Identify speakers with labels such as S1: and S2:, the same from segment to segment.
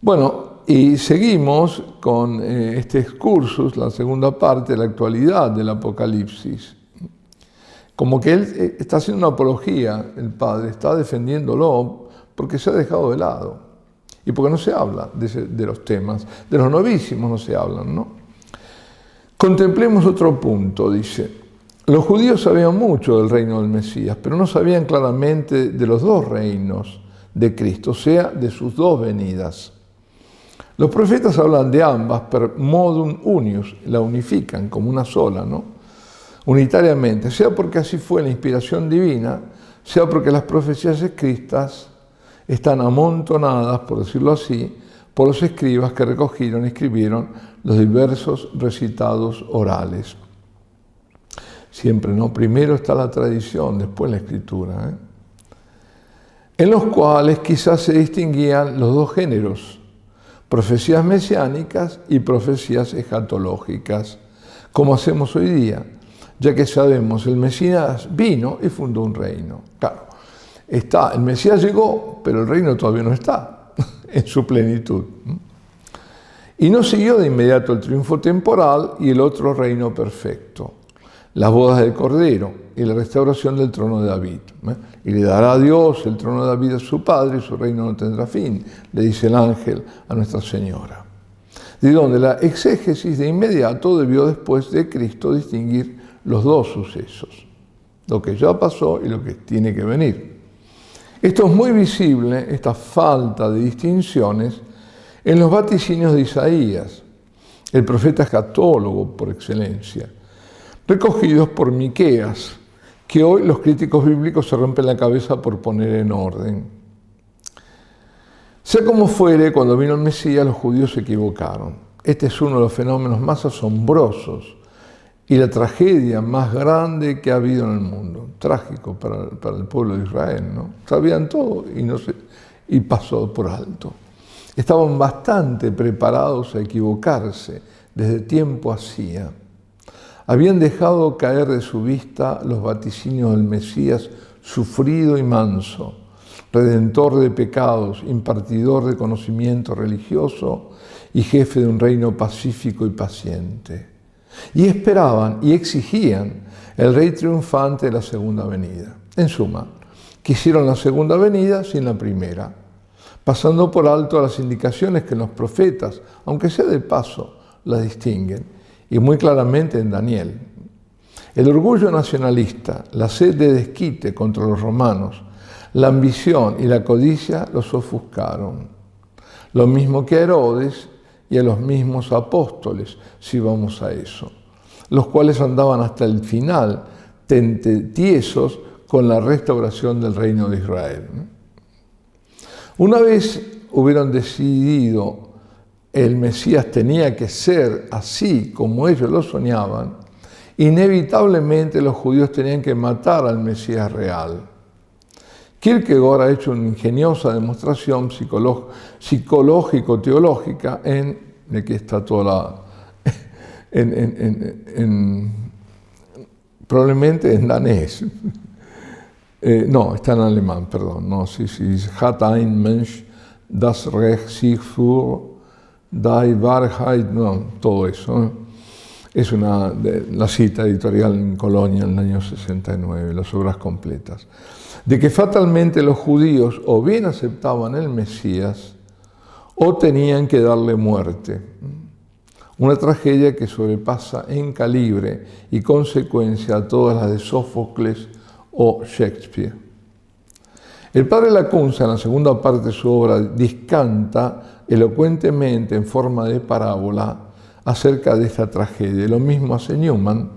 S1: Bueno, y seguimos con este excursus, la segunda parte de la actualidad del Apocalipsis. Como que él está haciendo una apología, el Padre, está defendiéndolo porque se ha dejado de lado y porque no se habla de los temas, de los novísimos no se hablan, ¿no? Contemplemos otro punto, dice. Los judíos sabían mucho del reino del Mesías, pero no sabían claramente de los dos reinos de Cristo, o sea, de sus dos venidas. Los profetas hablan de ambas per modum unius, la unifican como una sola, ¿no? Unitariamente, sea porque así fue la inspiración divina, sea porque las profecías escritas están amontonadas, por decirlo así, por los escribas que recogieron y escribieron los diversos recitados orales. Siempre, ¿no? Primero está la tradición, después la escritura, en los cuales quizás se distinguían los dos géneros, profecías mesiánicas y profecías escatológicas, como hacemos hoy día, ya que sabemos, el Mesías vino y fundó un reino. Claro, el Mesías llegó, pero el reino todavía no está en su plenitud. Y no siguió de inmediato el triunfo temporal y el otro reino perfecto, las bodas del Cordero y la restauración del trono de David. Y le dará a Dios el trono de David a su padre y su reino no tendrá fin, le dice el ángel a Nuestra Señora. De donde la exégesis de inmediato debió después de Cristo distinguir los dos sucesos, lo que ya pasó y lo que tiene que venir. Esto es muy visible, esta falta de distinciones, en los vaticinios de Isaías, el profeta escatólogo por excelencia, recogidos por Miqueas, que hoy los críticos bíblicos se rompen la cabeza por poner en orden. Sea como fuere, cuando vino el Mesías, los judíos se equivocaron. Este es uno de los fenómenos más asombrosos y la tragedia más grande que ha habido en el mundo. Trágico para el pueblo de Israel, ¿no? Sabían todo y pasó por alto. Estaban bastante preparados a equivocarse desde tiempo hacía. Habían dejado caer de su vista los vaticinios del Mesías sufrido y manso, redentor de pecados, impartidor de conocimiento religioso y jefe de un reino pacífico y paciente. Y esperaban y exigían el rey triunfante de la segunda venida. En suma, quisieron la segunda venida sin la primera, pasando por alto las indicaciones que los profetas, aunque sea de paso, las distinguen, y muy claramente en Daniel. El orgullo nacionalista, la sed de desquite contra los romanos, la ambición y la codicia los ofuscaron. Lo mismo que a Herodes y a los mismos apóstoles, si vamos a eso, los cuales andaban hasta el final tiesos con la restauración del reino de Israel. Una vez hubieron decidido el Mesías tenía que ser así como ellos lo soñaban, inevitablemente los judíos tenían que matar al Mesías real. Kierkegaard ha hecho una ingeniosa demostración psicológico-teológica aquí está toda probablemente en danés. No, está en alemán, perdón. No, sí, hat ein Mensch das Recht sich für die Wahrheit, no, todo eso. Es la cita editorial en Colonia en el año 69, las obras completas. De que fatalmente los judíos o bien aceptaban el Mesías o tenían que darle muerte. Una tragedia que sobrepasa en calibre y consecuencia a todas las de Sófocles o Shakespeare. El padre Lacunza, en la segunda parte de su obra, discanta elocuentemente en forma de parábola acerca de esta tragedia. Lo mismo hace Newman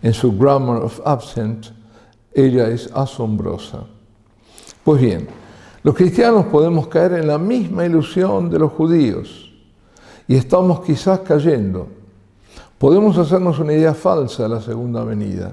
S1: en su Grammar of Absent. Ella es asombrosa. Pues bien, los cristianos podemos caer en la misma ilusión de los judíos y estamos quizás cayendo. Podemos hacernos una idea falsa de la segunda venida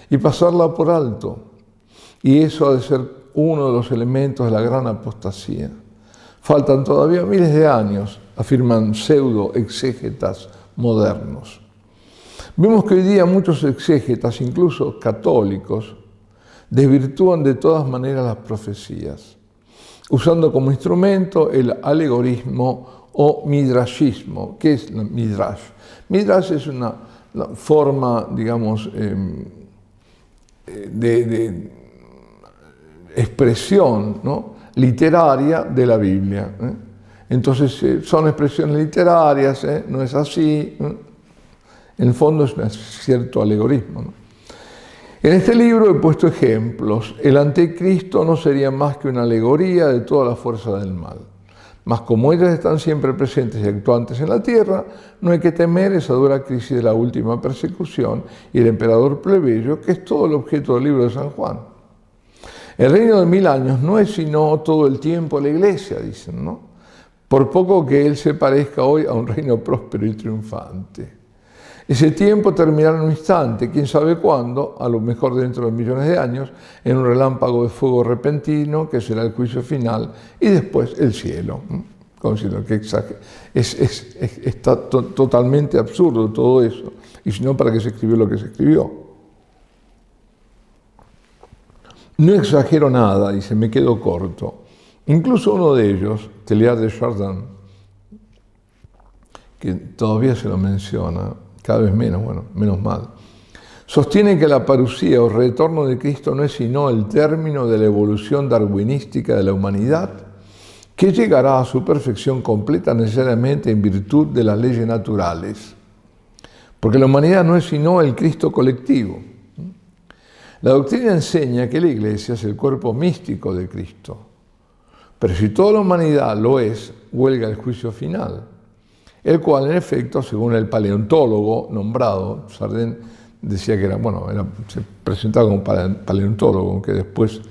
S1: y pasarla por alto, y eso ha de ser uno de los elementos de la gran apostasía. Faltan todavía miles de años, afirman pseudo-exégetas modernos. Vemos que hoy día muchos exégetas, incluso católicos, desvirtúan de todas maneras las profecías, usando como instrumento el alegorismo o midrashismo. ¿Qué es la midrash? Midrash es una forma, digamos, de expresión, ¿no?, literaria de la Biblia. Entonces, son expresiones literarias, no es así. En el fondo es un cierto alegorismo, ¿no? En este libro he puesto ejemplos. El anticristo no sería más que una alegoría de toda la fuerza del mal. Mas como ellas están siempre presentes y actuantes en la tierra, no hay que temer esa dura crisis de la última persecución y el emperador plebeyo, que es todo el objeto del libro de San Juan. El reino de 1000 años no es sino todo el tiempo la iglesia, dicen, ¿no? Por poco que él se parezca hoy a un reino próspero y triunfante. Ese tiempo terminará en un instante, quién sabe cuándo, a lo mejor dentro de millones de años, en un relámpago de fuego repentino, que será el juicio final, y después el cielo. Considero que está totalmente absurdo todo eso, y si no, ¿para qué se escribió lo que se escribió? No exagero nada, dice, me quedo corto. Incluso uno de ellos, Teilhard de Chardin, que todavía se lo menciona, cada vez menos, bueno, menos mal, sostiene que la parusía o retorno de Cristo no es sino el término de la evolución darwinística de la humanidad, que llegará a su perfección completa necesariamente en virtud de las leyes naturales, porque la humanidad no es sino el Cristo colectivo. La doctrina enseña que la Iglesia es el cuerpo místico de Cristo, pero si toda la humanidad lo es, huelga el juicio final, el cual, en efecto, según el paleontólogo nombrado, Chardin decía que se presentaba como paleontólogo, aunque después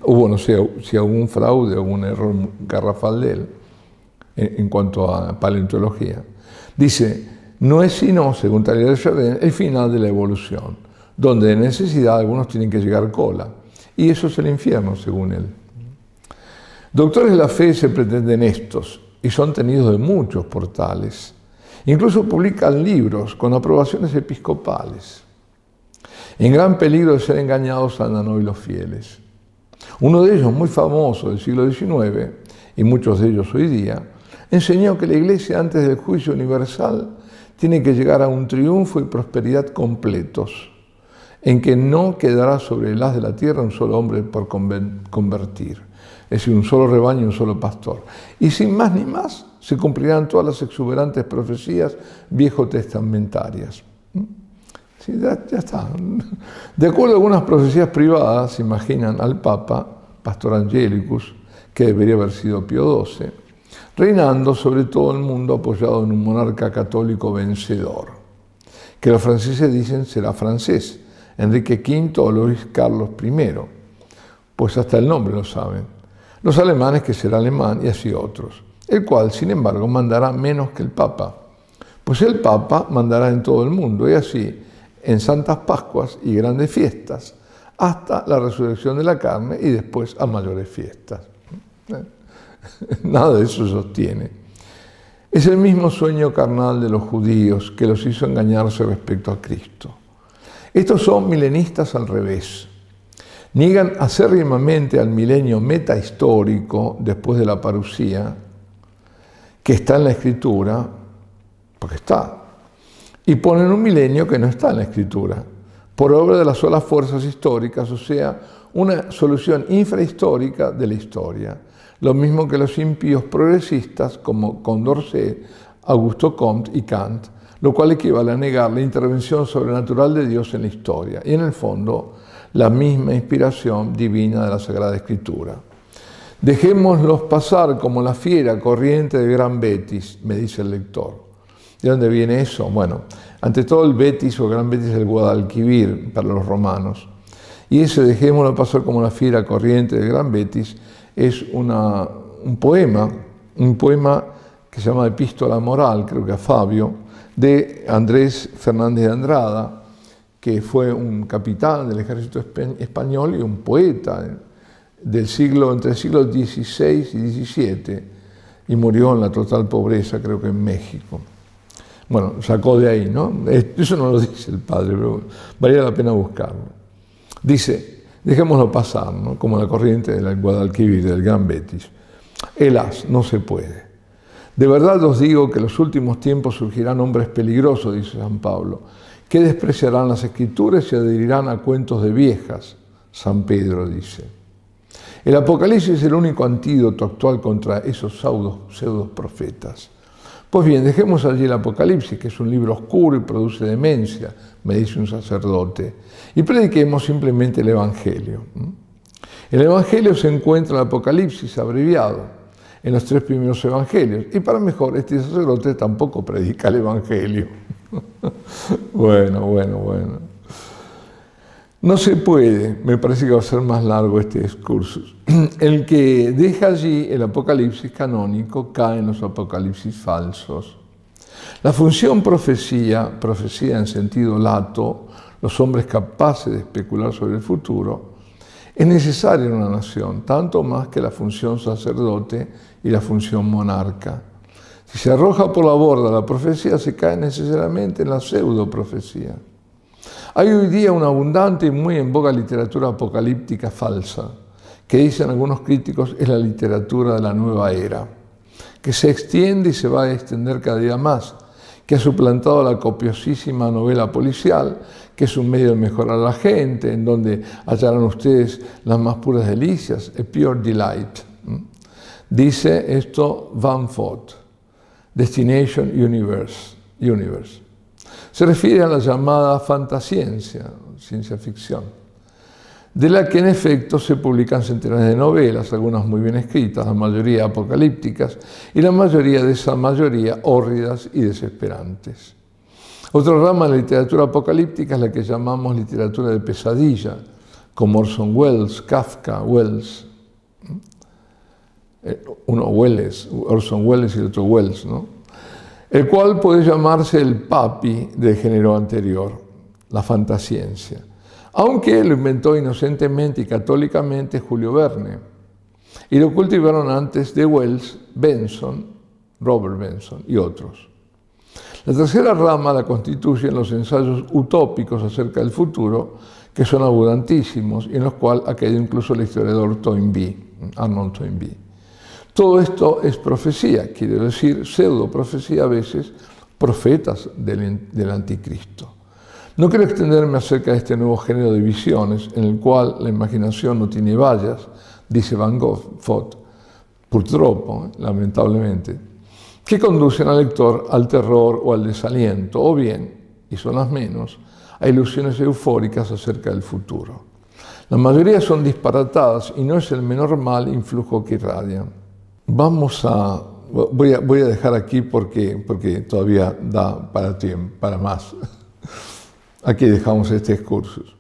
S1: hubo, no sé, si algún fraude o algún error garrafal de él en cuanto a paleontología. Dice, no es sino, según Teilhard de Chardin, el final de la evolución, donde de necesidad algunos tienen que llegar cola, y eso es el infierno, según él. Doctores de la fe se pretenden estos, y son tenidos de muchos portales. Incluso publican libros con aprobaciones episcopales. En gran peligro de ser engañados andan hoy los fieles. Uno de ellos, muy famoso del siglo XIX, y muchos de ellos hoy día, enseñó que la Iglesia antes del juicio universal tiene que llegar a un triunfo y prosperidad completos, en que no quedará sobre el haz de la tierra un solo hombre por convertir. Es decir, un solo rebaño y un solo pastor. Y sin más ni más, se cumplirán todas las exuberantes profecías viejo-testamentarias. Sí, ya está. De acuerdo a algunas profecías privadas, se imaginan al Papa, Pastor Angelicus, que debería haber sido Pío XII, reinando sobre todo el mundo apoyado en un monarca católico vencedor, que los franceses dicen será francés, Enrique V o Luis Carlos I, pues hasta el nombre lo saben. Los alemanes que será alemán y así otros, el cual, sin embargo, mandará menos que el Papa, pues el Papa mandará en todo el mundo y así en santas Pascuas y grandes fiestas, hasta la resurrección de la carne y después a mayores fiestas. Nada de eso se sostiene. Es el mismo sueño carnal de los judíos que los hizo engañarse respecto a Cristo. Estos son milenistas al revés. Niegan acérrimamente al milenio metahistórico después de la parusía, que está en la Escritura, porque está, y ponen un milenio que no está en la Escritura, por obra de las solas fuerzas históricas, o sea, una solución infrahistórica de la historia. Lo mismo que los impíos progresistas como Condorcet, Augusto Comte y Kant, lo cual equivale a negar la intervención sobrenatural de Dios en la historia y en el fondo la misma inspiración divina de la Sagrada Escritura. Dejémoslos pasar como la fiera corriente de Gran Betis, me dice el lector. ¿De dónde viene eso? Bueno, ante todo el Betis o Gran Betis es el Guadalquivir para los romanos. Y ese dejémoslo pasar como la fiera corriente de Gran Betis es un poema que se llama Epístola Moral, creo que a Fabio, de Andrés Fernández de Andrada, que fue un capitán del ejército español y un poeta entre el siglo XVI y XVII, y murió en la total pobreza, creo que en México. Bueno, sacó de ahí, ¿no? Eso no lo dice el padre, pero valía la pena buscarlo. Dice, dejémoslo pasar, ¿no?, como la corriente del Guadalquivir, del Gran Betis. Helas, no se puede. De verdad os digo que en los últimos tiempos surgirán hombres peligrosos, dice San Pablo, que despreciarán las Escrituras y se adherirán a cuentos de viejas, San Pedro dice. El Apocalipsis es el único antídoto actual contra esos pseudos profetas. Pues bien, dejemos allí el Apocalipsis, que es un libro oscuro y produce demencia, me dice un sacerdote, y prediquemos simplemente el Evangelio. El Evangelio se encuentra en el Apocalipsis abreviado, en los 3 primeros Evangelios, y para mejor, este sacerdote tampoco predica el Evangelio. Bueno. No se puede, me parece que va a ser más largo este discurso. El que deja allí el Apocalipsis canónico cae en los Apocalipsis falsos. La función profecía en sentido lato, los hombres capaces de especular sobre el futuro, es necesaria en una nación, tanto más que la función sacerdote y la función monarca. Si se arroja por la borda la profecía, se cae necesariamente en la pseudoprofecía. Hay hoy día una abundante y muy en boga literatura apocalíptica falsa, que dicen algunos críticos es la literatura de la nueva era, que se extiende y se va a extender cada día más, que ha suplantado la copiosísima novela policial, que es un medio de mejorar a la gente, en donde hallarán ustedes las más puras delicias, a pure delight. Dice esto Van Vogt, Destination Universe. Se refiere a la llamada fantasciencia, ciencia ficción, de la que en efecto se publican centenares de novelas, algunas muy bien escritas, la mayoría apocalípticas, y la mayoría de esa mayoría hórridas y desesperantes. Otra rama de la literatura apocalíptica es la que llamamos literatura de pesadilla, como Orson Welles, Kafka, Wells. Orson Welles y el otro Wells, ¿no? El cual puede llamarse el papi del género anterior, la fantasciencia, aunque lo inventó inocentemente y católicamente Julio Verne, y lo cultivaron antes de Wells, Robert Benson y otros. La tercera rama la constituyen los ensayos utópicos acerca del futuro, que son abundantísimos y en los cuales ha caído incluso el historiador Arnold Toynbee. Todo esto es profecía, quiere decir pseudoprofecía a veces, profetas del anticristo. No quiero extenderme acerca de este nuevo género de visiones en el cual la imaginación no tiene vallas, dice Van Vogt, purtroppo, lamentablemente, que conducen al lector al terror o al desaliento, o bien, y son las menos, a ilusiones eufóricas acerca del futuro. La mayoría son disparatadas y no es el menor mal influjo que irradian. Voy a dejar aquí porque todavía da para más. Aquí dejamos este excursus.